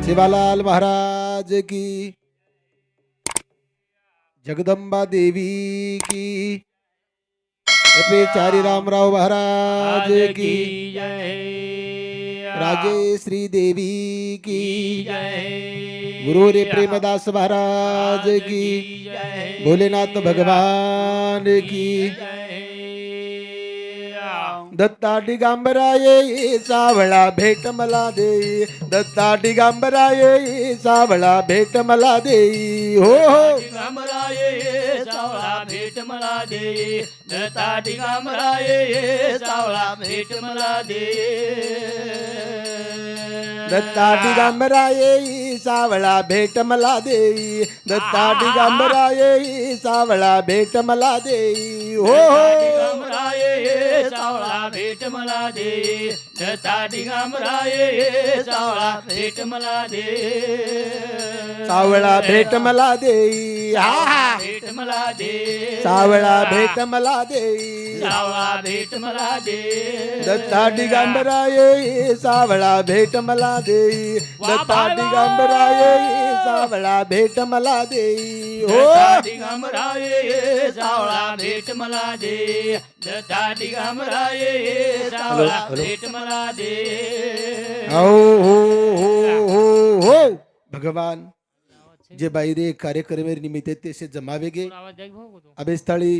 सेवालाल महाराज की, जगदंबा देवी की, चारी रामराव महाराज की, राजेश्री देवी की, गुरु रे प्रेमदास महाराज की, भोलेनाथ भगवान की, दत्ता दिगंबराये सावळा भेट मला दे, दत्ता दिगंबराये सावळा भेट मला दे, हो हो दिगंबराये सावळा भेट मला दे, दत्ता दिगंबराये सावळा भेट मला दे, दत्ता दिगंबराये सावळा भेट मला दे, दत्ता दिगंबराये सावळा भेट मला दे, हो दिगंबराये सावळा भेट मला दे, दत्ता दिगंबराये सावळा भेट मला दे, सावळा भेट मला दे, हा हा भेट मला दे, सावळा भेट मला दे, सावळा भेट मला दे, दत्ता दिगंबराये सावळा भेट मला दे, दत्ता दिगंबराये सावळा भेट मला दे, हो दत्ता दिगंबराये सावळा भेट मला दे, दत्ता दिगंबराये सावळा भेट मला दे, हो हो हो हो हो भगवान जे बाहेर कार्यक्रम निमित्त ते जमावे गे अबे स्थळी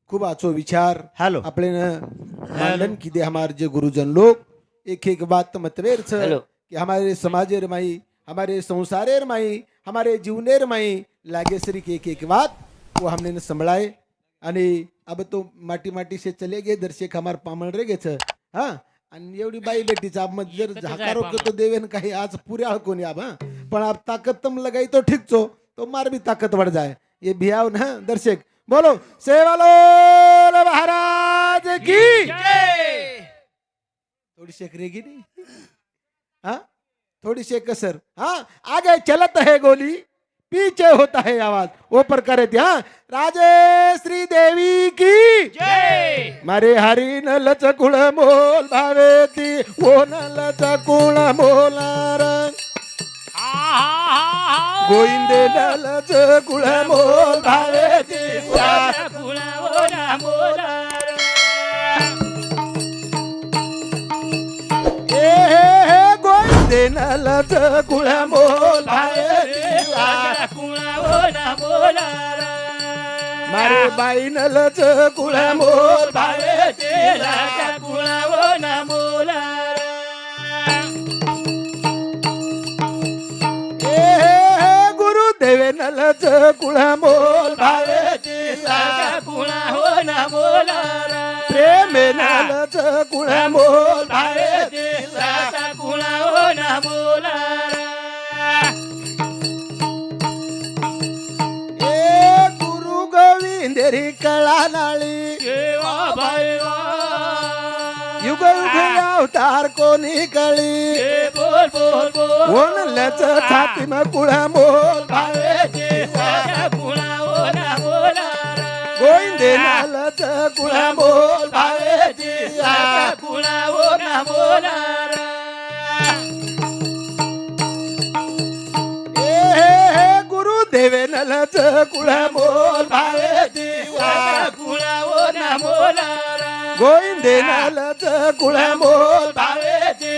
खूब आचो विचार हेलो आपले मांडन की दे हमारे जे गुरुजन लोग एक एक बात मतवेर छ हेलो कि हमारे समाजेर माई, हमारे संसारेर माई, हमारे जीवनेर माई लागे सरी की एक बात वो हमने न संभळाए आणि अब तो माटी माटी से चले गए दर्शक हमार पामण रे गे छ हा आणि एवढी बाई बेटीचा अब मग जर झाकारो के तो देवेन काही आज पुरे कोणी अब हा पण अब ताकत तम लगाई तो ठीक छो तो मार भी ताकत बढ़ जाए ये भियाव ना दर्शक बोलो सेवालो महाराज की थोड़ी शेक रेगी नहीं हाँ थोड़ी शेक कसर हाँ आगे चलत है गोली पीछे होता है आवाज वो पर करे थे हाँ राजेश्री देवी की जय मारे हरी न लचकुळ मोल भावेती वो न लचकुळ मोलार गोविंदे न लचकुळ मोल भावेती गोविंदे न लचकुळ मोल भावेती मारे बाई न लचकुळ मोल भावेती गुरुदेवे न लचकुळ मोल भावेती प्रेमे न लचकुळ मोल भावेती गुरु गोविंदेरी कळा नाळी युग युग अवतार कोणी कळी ओनलच छाती म कुळ मोल भावेती गोविंदे नालच कुळ मोल भावेती गुरुदेवे नलच कुळ मोल भावेती गोविंदे नालच कुळ मोल भावेती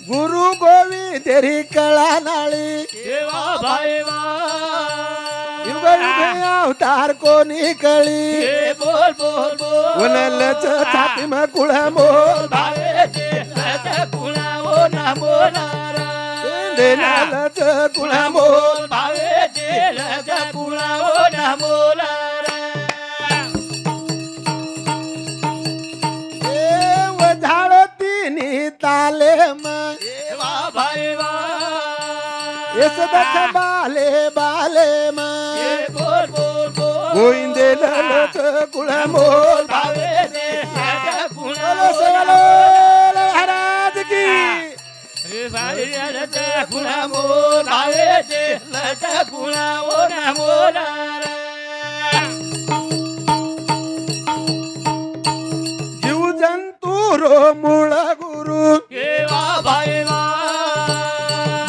गुरु गोविंदेरी कळा नाळी युग युग अवतार कोणी कळी ओनलच छाती म कुळ मोल नालच कुळ मोल झाड तिनी ताले मग येस दख बाले बाले मग गोविंदे ललच कुळ मोल बोलो सेवालो महाराज की मूळ गुरु केवा भाई वा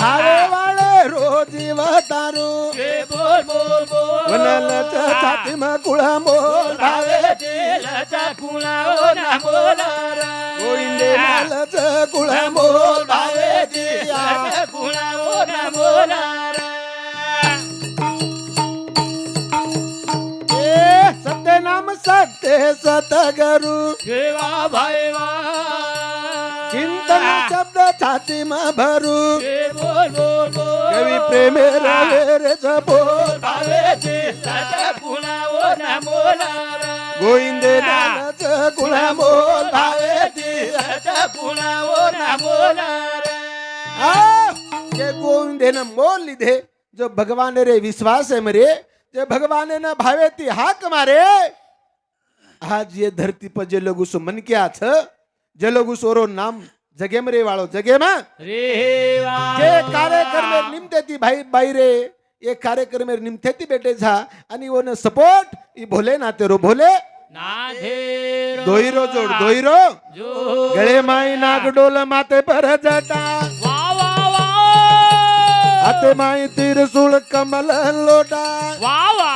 भावे वाळे रोजी वतारू के बोल बोल बोल वनलच छाती म कुळा मोल भावे तेलाचा कुणा ओ ना बोलारा गोविंदे नालच कुळा मोल भावे तेलाचा कुणा ओ ना बोलारा सत्य नाम सत्य सतगुरु केवा भाई वा चिंतन शब्द छाती म भरू के बोल बोल बोल कवी प्रेमे रवे रे बोल भावे तेलाचा कुणा ओ ना बोलारा गोविंदे नालच कुळा मोल भावे तेलाचा कुणा ओ ना बोलारा जे गोविंदे न मोल लीधे जो भगवान रे विश्वास है मरे जे भगवान न भावे ती हाक मारे आज ये धरती पर जे लोग उस मन क्या छ जे लोग उस ओरो नाम जगे मरे वालो जगे मा रेवा जे कार्यक्रम में निमते ती भाई बाई रे ये कार्यक्रम में निमते ती बेटे छा आणि ओने सपोर्ट ई भोले ना तेरो भोले नाधेरो दोईरो जोड दोईरो जो गळे माई नाग डोल माते पर जटा वा वा वा हाते माई तिरसुळ कमल लोटा वा वा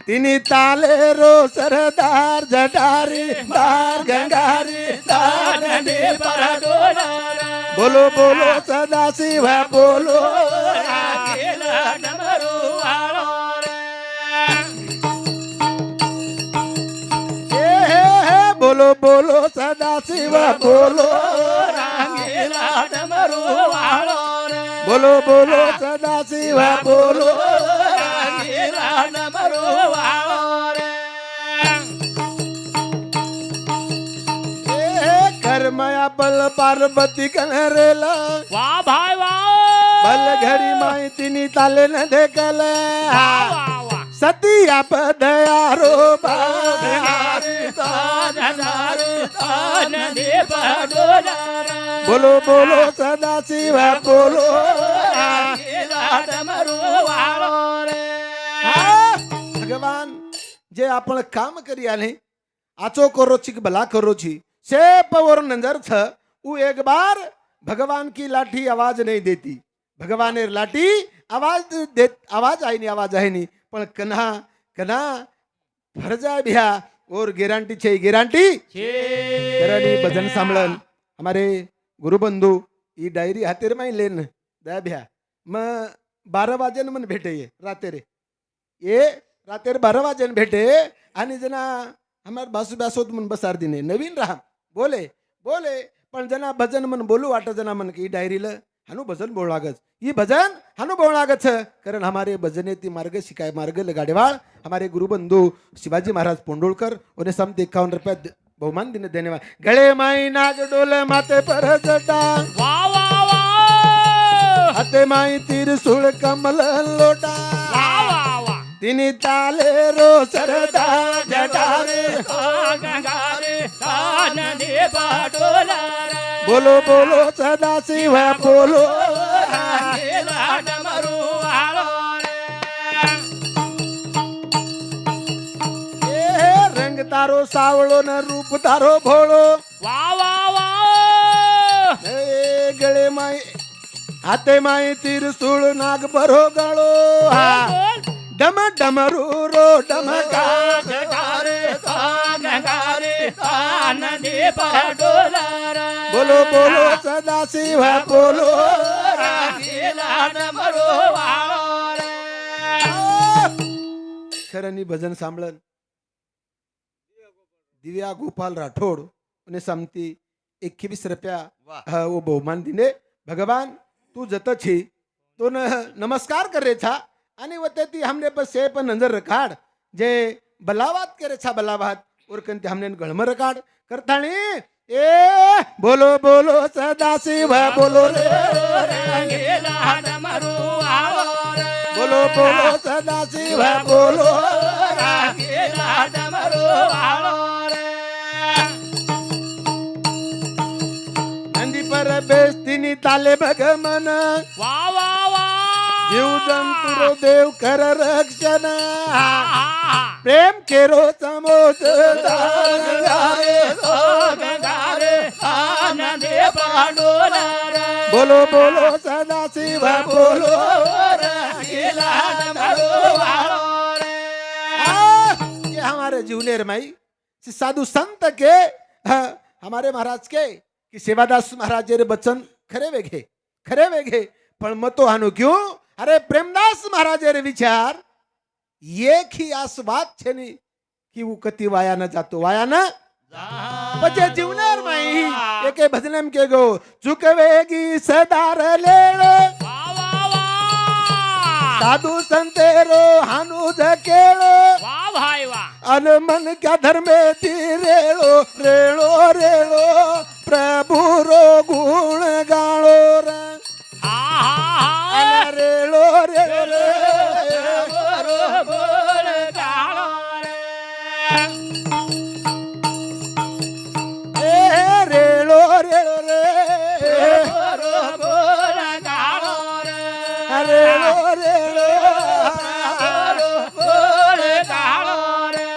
तिनी ताले रो सरदार जटारी दार गंगारी दार नदे पर डोलारा बोलो बोलो सदा शिव बोलो केला डमरू वाळो हे बोलो बोलो सदा शिव बोलो केला डमरू वाळो बोलो बोलो सदा शिव बोलो केला डमरू वाळो कर्मया बल पार्वती कनरेला वा भाई वा बल घरी माई तिनी ताले न देखल वा वा सतिया पदया रो नदे पर डोलारा बोलो बोलो सदा शिव बोलो डमरू वाळो भगवान जे आपण काम करी आले आचो करो ची भला करो छी से पवर नजर छ उ एक बार भगवान की लाठी आवाज नहीं देती भगवान लाठी आवाज आई नहीं आवाज है नहीं पण कन्हा कन्हा फरजा भ्या और गॅरंटी छे गॅरंटी करनी भजन सांभळन हमारे गुरुबंधू ई डायरी हातेर माई लेन दया भ्या म 12 वाजन मन भेटे ये रातेरे ये रातेर 12 वाजन भेटे आणि जना हमार बासु बासोत मन बसार दिने नवीन रहा बोले बोले पण जना भजन मन बोलू वाट जना मन की डायरी ल हनु भजन बोल लागत ये भजन हनु बोल लागत छ कारण हमारे भजने ती मार्ग शिकाय मार्ग लगाडेवाळ हमारे गुरुबंधू शिवाजी महाराज पोंडोळकर उन्हें सम 51 रुपया बहुमान दिन देने वाले गळे माई नाग डोले माते पर जटा वा वा वा हाते माई तिरसुळ कमल लोटा वा वा वा तिनी ताले रो सरदार जटारे गंगारे नदे पर डोलारा बोलो बोलो सदा शिव बोलो केला डमरू वाळो रंग तारो सावळो न रूप तारो भोळो वा वा वा गळे माई हाते माई तिरसुळ नाग बरो गळो डम डमरू रो डमका गंगारे नदे पर डोलारा बोलो बोलो सदा शिव बोलो केला डमरू वाळो खरनी भजन सांभळन दिव्या गोपाल राठोड उन्हें समती 21 रुपया वो बहुमान दिने भगवान तू जत छी तो नमस्कार करे छा आणि वते ती हमने बस से पर नजर रखाड जे बलावात करे छा बलावात और कंते हमने गळम रखाड करताणी ए बोलो बोलो सदा शिव बोलो रे केला डमरू वाळो बोलो बोलो सदा शिव बोलो केला डमरू वाळो नंदी पर बेस्तिनी ताले भगमन वा वा वा जीव जंतुरो देव कर रक्षण प्रेम केरो समोद गंगारे नंदे पांडुला रे बोलो बोलो सदाशिव बोलो गेला डमरू रे ये हमारे जीवनेर माई साधु संत के हमारे महाराज के कि सेवादास महाराज रे बचन खरे वेगे पण मतो हानु क्यों अरे प्रेमदास महाराज रे विचार एक ही आस बात छे नी कि वो कति वाया न जातो वाया न पचे जीवनार माई एके भजनम के गो चुकवेगी सदार लेलो साधु संतेरो हानु जकेलो वाह भाई वाह अन मन क्या धर्मे ती रेलो रेलो रेलो प्रभु रो गुण गालो रे अन रेलो रेलो बोल गालो रे ए रेलो रेलो रे बोल गालो रे रेलो रेलो बोल गालो रे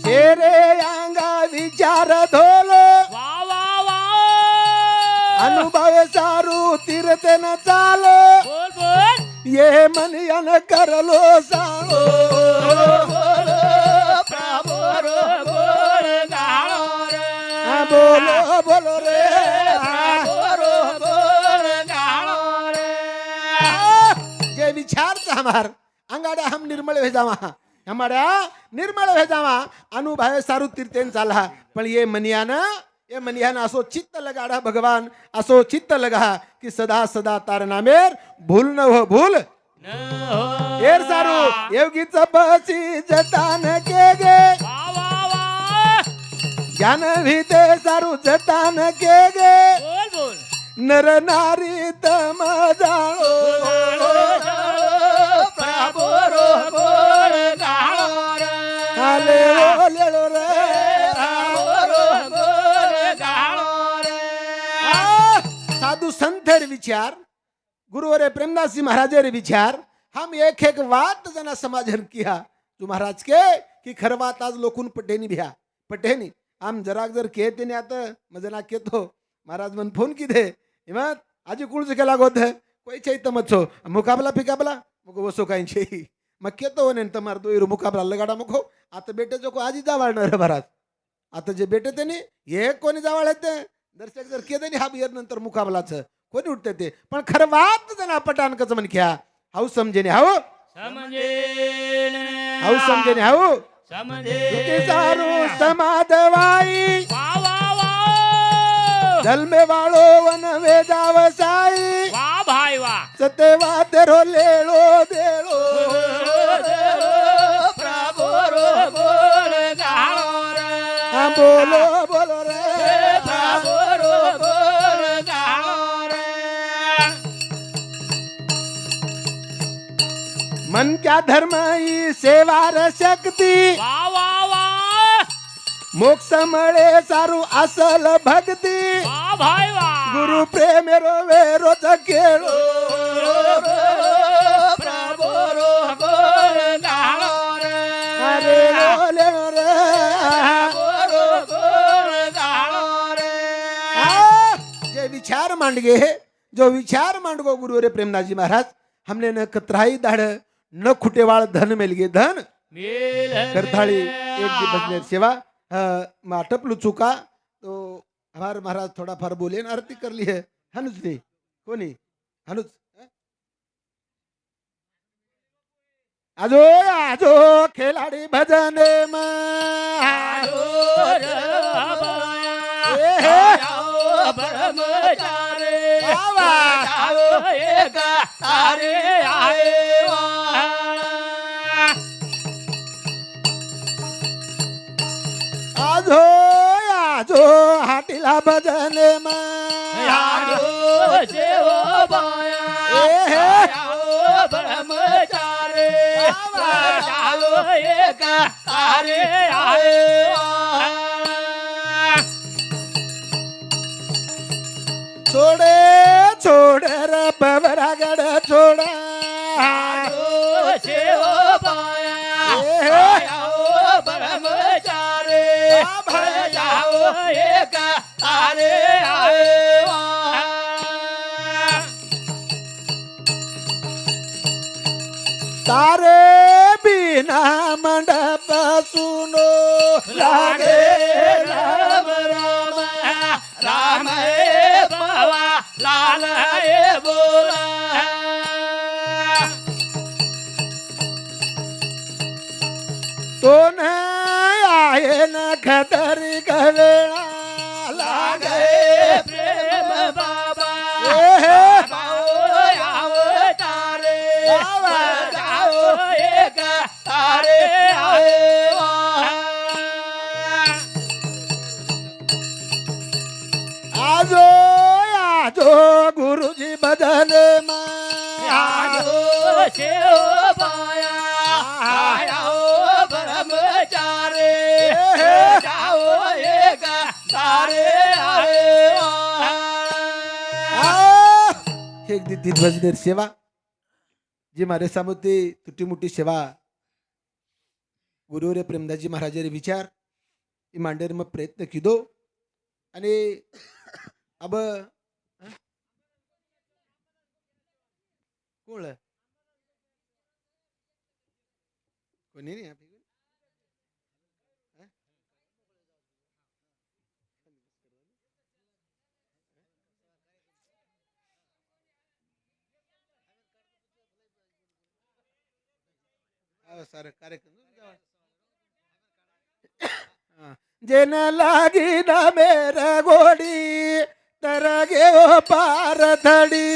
तेरे अंगा विचार धोलो वाह वाह वाह अनुभव सारू तीरते न चालो बोल बोल ये मन यन करलो सालो प्रभु बोल गालो रे बोलो बोलो रे बोल गालो रे जे विचार हमार अंगाड्या हम निर्मळ भेजावा हमारा निर्मळ भेजावा अनुभव सारू तीर्थेन चाला पण ये मनियाना असो चित्त लगाडा भगवान असो चित्त लगा कि सदा सदा तार नामेर भूल न हो भूल एर सारू योगीच बसी जतान के गे वाह वाह वाह ज्ञान भीते सारू जतान के गे बोल बोल नर नारी तम जाणो प्रभु बोल गालो रे हाले लेलो रे बोल गालो रे साधु संतेर विचार गुरुवरे प्रेमदास जी महाराज रे विचार हम एक एक बात जना समाजन किया जो महाराज के कि खर बात आज लोकून पटेनी भ्या पटेनी आम जराक जर कहते नाही आता मजना केतो महाराज मन फोन की दे हिमत आजी कुळज केला गोत कोई चैत मच्छो मुकाबला फिकाबला मुको वसो काही छे मग केतो ने तमार दो इरो मुकाबला लगाडा मुखो आता बेटे जो को आजी जावाळणार महाराज आता जे बेटे ते नी हे कोणी जावाळ ते दर्शक जर केते नी हा बियर नंतर मुकाबलाच कोणी उठते ते पण खरं बात जना पटान कच म्हण ख्या हाऊ समजेने हाऊ हाऊ समजेने हाऊ समझे सारू समाधवाई वाह वाह वाह जलमे वाळो वन वेदावसाई वाह भाई वाह सतेवा तेरो लेलो देलो प्रभु बोल गालो रे बोलो बोलो रे प्रभु बोल गालो रे मन क्या धर्म ही सेवार शक्ती वाह वाह वाह मोक्ष मळे सारू असल भक्ती वाह भाई वाह गुरु प्रेम वेरो जकेलो प्रभु बोल गालो रे अरे लो रे बोल गालो रे जे विचार मांडगे जो विचार मांडगो गुरु रे प्रेमदास जी महाराज हमने न कतराई दाड़ न खुटेवाळ धन मेलगे धन करथाली एक दी भजनेर सेवा माटपलू चुका तो हमार महाराज थोड़ा फार बोले न आरती कर ली है हनुज ने कोणी हनुज आजो आजो खिलाड़ी भजन आजो आजो हाटीला भजन छोड़े छोड़ रे बबरागढ़ छोड़ा तारे बिना मंडप सुनो लागे राम राम राम हे बाबा लाल हे बोला तो न आहे न खतरी गवेळा लागे प्रेम बाबा हे तारे जाओ एक तारे आहे आजो आजो गुरुजी बदन मा आजो शेव पाया आया ब्रह्मचारे जाओ एक तारे आहे एक दी ध्वजदेर सेवा जी मारे सामुते तुटी मुटी सेवा गुरुरे प्रेमदासजी महाराजारे विचार ई मांडेर मग प्रयत्न किदो आणि अब कोण कोणी नाही सारे कार्यक्रम जेन लागी ना मेरा गोडी तर घेओ पार थडी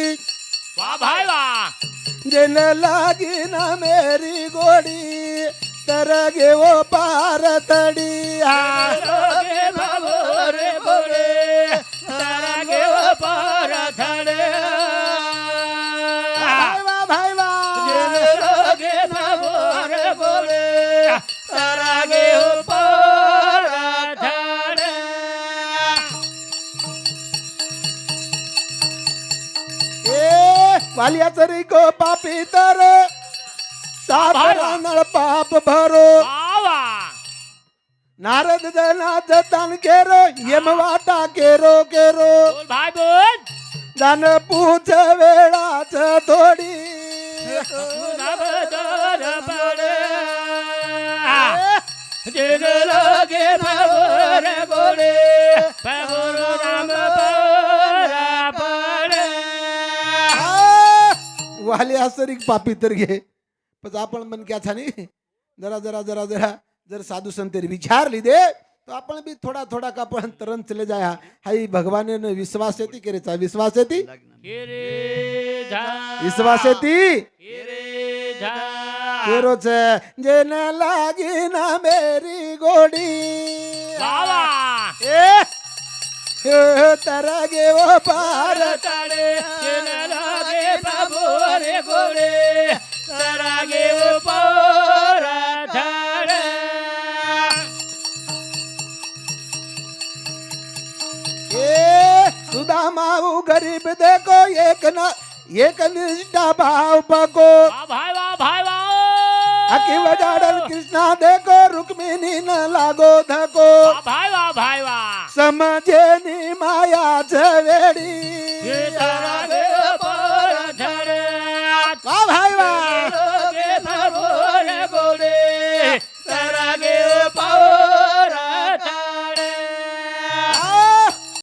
वाह भाई वाह जेन लागी ना मेरी गोडी तर घेओ पार थडी लोगे बाबोरे बोले तारा गे पार थड़े भाई वा लोगे बाबोरे बोले तारा गे पार थड़े ए वालियाचं रिको पापी तर साबरा नळ पाप भरो बाबा नारद जनाच तान केरो यम वाटा केरो केरो बोल भाई बोल जान पूछ वेळाच थोडी नबदर पड़े जिन लोगे बाबोरे बोले बाबोरो राम पारा पड़े वाले असरिक पापी तर घे पण आपण मन क्या छानी जरा जरा जरा जरा जर साधू संतेर विचार लिदे तो आपण भी थोडा थोडा का पण तरन चले जाया हाई भगवान ने विश्वास येती केरेचा विश्वास येती गिरे जा विश्वास येती गिरे जा केरोच जेन लागी ना मेरी गोडी बाबा ए तर गे ओ पार तड़े जिन लोगे बाबोरे बोले तारा गे पार थड़े सुदामाऊ गरीब देखो एक निष्ठा भाव पको वाह भाई वाह भाई वाह अकी वजाडल कृष्णा देखो रुक्मिणी न लागो धको वाह भाई वाह समझे नी माया झवेडी तारा गे